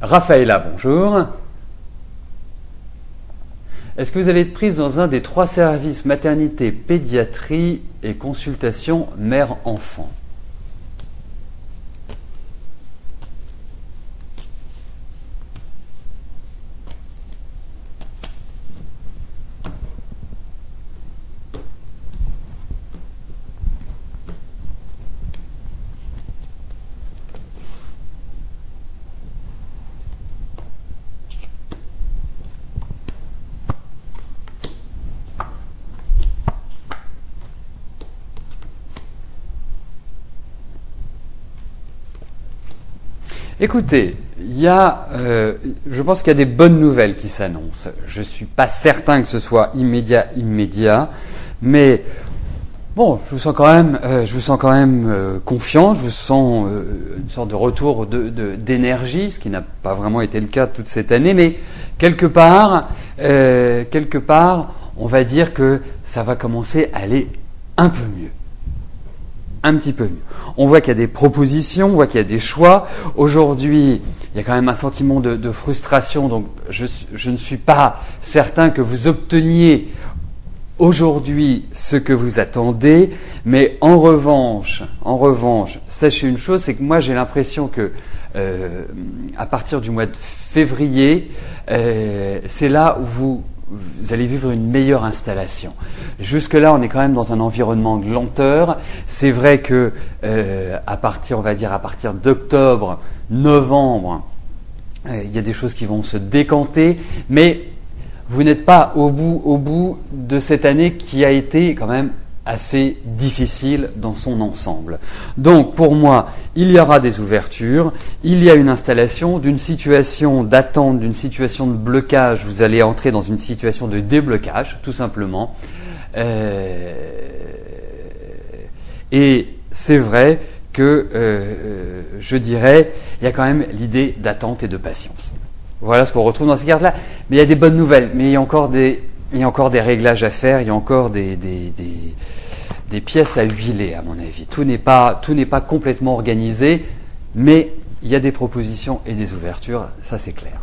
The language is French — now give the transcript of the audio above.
Raphaëla, bonjour. Est-ce que vous allez être prise dans un des 3 services maternité, pédiatrie et consultation mère-enfant? Écoutez, je pense qu'il y a des bonnes nouvelles qui s'annoncent. Je ne suis pas certain que ce soit immédiat, mais bon, je vous sens quand même confiant. Je vous sens une sorte de retour d'énergie, ce qui n'a pas vraiment été le cas toute cette année, mais quelque part, on va dire que ça va commencer à aller un peu mieux. Un petit peu mieux. On voit qu'il y a des propositions, on voit qu'il y a des choix. Aujourd'hui, il y a quand même un sentiment de frustration, donc je ne suis pas certain que vous obteniez aujourd'hui ce que vous attendez, mais en revanche, sachez une chose, c'est que moi j'ai l'impression que à partir du mois de février, c'est là où vous allez vivre une meilleure installation. Jusque-là, on est quand même dans un environnement de lenteur. C'est vrai que à partir d'octobre, novembre, il y a des choses qui vont se décanter, mais vous n'êtes pas au bout de cette année qui a été quand même assez difficile dans son ensemble. Donc pour moi, il y aura des ouvertures, il y a une installation d'une situation d'attente, d'une situation de blocage, vous allez entrer dans une situation de déblocage, tout simplement. Et c'est vrai que, je dirais, il y a quand même l'idée d'attente et de patience. Voilà ce qu'on retrouve dans ces cartes-là. Mais il y a des bonnes nouvelles, mais il y a encore des réglages à faire, il y a encore des pièces à huiler, à mon avis. Tout n'est pas complètement organisé, mais il y a des propositions et des ouvertures, ça c'est clair.